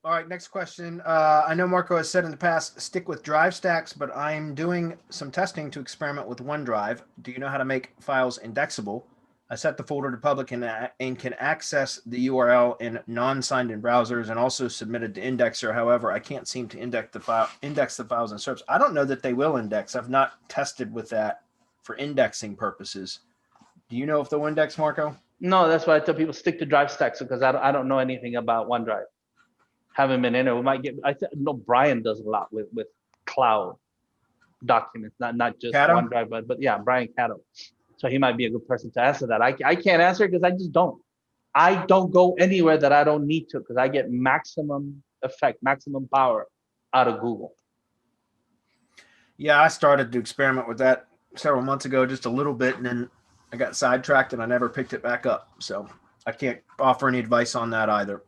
All right, next question. I know Marco has said in the past, stick with drive stacks, but I'm doing some testing to experiment with OneDrive. Do you know how to make files indexable? I set the folder to public and can access the URL in non-signed in browsers and also submitted to Indexer. However, I can't seem to index the files in serps. I don't know that they will index. I've not tested with that for indexing purposes. Do you know if they'll index, Marco? No, that's why I tell people stick to drive stacks because I don't know anything about OneDrive. Haven't been in it. We might get. I know Brian does a lot with cloud documents, not just Cato? OneDrive, but yeah, Brian Cato. So he might be a good person to answer that. I can't answer because I just don't. I don't go anywhere that I don't need to because I get maximum effect, maximum power out of Google. Yeah, I started to experiment with that several months ago, just a little bit, and then I got sidetracked and I never picked it back up. So I can't offer any advice on that either.